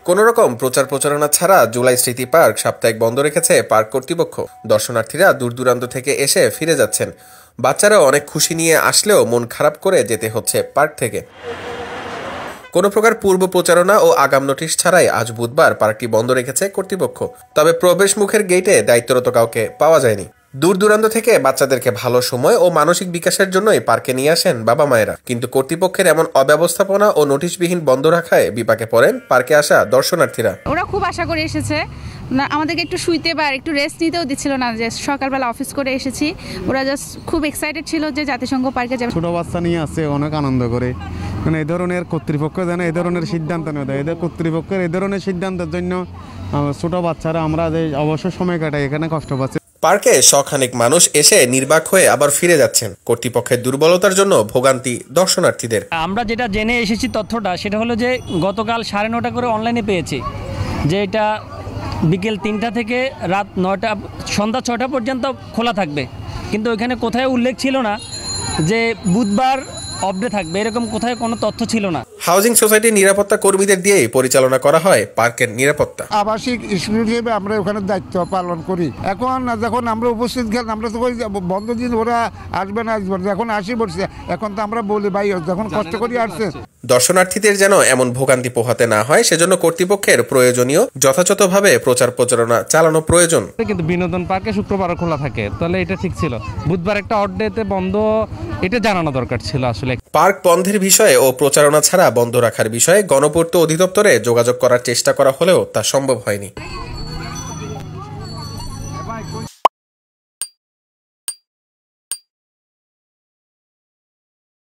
কোনো রকম প্রচার প্রচারণা ছাড়া জুলাই স্মৃতি পার্ক সাপ্তাহিক বন্ধ রেখেছে পার্ক কর্তৃপক্ষ। দর্শনার্থীরা দূর দূরান্ত থেকে এসে ফিরে যাচ্ছেন। বাচ্চারাও অনেক খুশি নিয়ে আসলেও মন খারাপ করে যেতে হচ্ছে পার্ক থেকে। কোনো প্রকার পূর্ব প্রচারণা ও আগাম নোটিশ ছাড়াই আজ বুধবার পার্কটি বন্ধ রেখেছে কর্তৃপক্ষ। তবে প্রবেশ মুখের গেটে দায়িত্বরত কাউকে পাওয়া যায়নি। দূর দূরান্ত থেকে বাচ্চাদেরকে ভালো সময় ও মানসিক বিকাশের জন্যই পার্কে নিয়ে আসেন বাবা মায়েরা। কিন্তু কর্তৃপক্ষের এমন অব্যবস্থাপনা ও নোটিশবিহীন বন্ধ রাখায় বিপাকে পড়েন পার্কে আসা দর্শনার্থীরা। ওরা খুব আশা করে এসেছে, আমাদেরকে একটু শুইতে বা একটু রেস্ট নিতেও দিচ্ছিল না। যে সকালবেলা অফিস করে এসেছি, ওরা জাস্ট খুব এক্সাইটেড ছিল যে জাতিসংঘ পার্কে যাবে। ছোট বাচ্চা নিয়ে আসছে, অনেক আনন্দ করে। মানে এই ধরনের কর্তৃপক্ষ যেন এই ধরনের সিদ্ধান্ত নেয়, এদের কর্তৃপক্ষের এই ধরনের সিদ্ধান্তের জন্য ছোট বাচ্চারা আমরা যে অবসর সময় কাটাই এখানে কষ্ট পাচ্ছি। পার্কে শখানেক মানুষ এসে নির্বাক হয়ে আবার ফিরে যাচ্ছেন। কর্তৃপক্ষের দুর্বলতার জন্য ভোগান্তি দর্শনার্থীদের। আমরা যেটা জেনে এসেছি তথ্যটা, সেটা হলো যে গতকাল 9:30 করে অনলাইনে পেয়েছি যে এটা বিকেল 3টা থেকে রাত 9টা সন্ধ্যা 6টা পর্যন্ত খোলা থাকবে। কিন্তু ওইখানে কোথায় উল্লেখ ছিল না যে বুধবার অফডে থাকবে, এরকম কোথায় কোনো তথ্য ছিল না। হাউজিং সোসাইটির নিরাপত্তা কর্মীদের দিয়েই পরিচালনা করা হয় পার্কের নিরাপত্তা। আবাসিক স্কুল হিসেবে আমরা ওখানে দায়িত্ব পালন করি। এখন যখন আমরা উপস্থিত গেলাম, আমরা তো বন্ধ দিন ওরা আসবে না, যখন আসি বলছে, এখন তো আমরা বলি ভাই যখন কষ্ট করি আসছে। দর্শনার্থীদের যেন এমন ভোগান্তি পোহাতে না হয়, সেজন্য কর্তৃপক্ষের প্রয়োজনীয় যথাযথভাবে প্রচার প্রচারণা চালানো প্রয়োজন। কিন্তু বিনোদন পার্কে শুক্রবার খোলা থাকে, তাহলে এটা ঠিক ছিল। বুধবার একটা অড ডেতে বন্ধ, এটা জানানো দরকার ছিল আসলে। পার্ক বন্ধের বিষয়ে ও প্রচারণা ছাড়া বন্ধ রাখার বিষয়ে গণপূর্ত অধিদপ্তরে যোগাযোগ করার চেষ্টা করা হলেও তা সম্ভব হয়নি।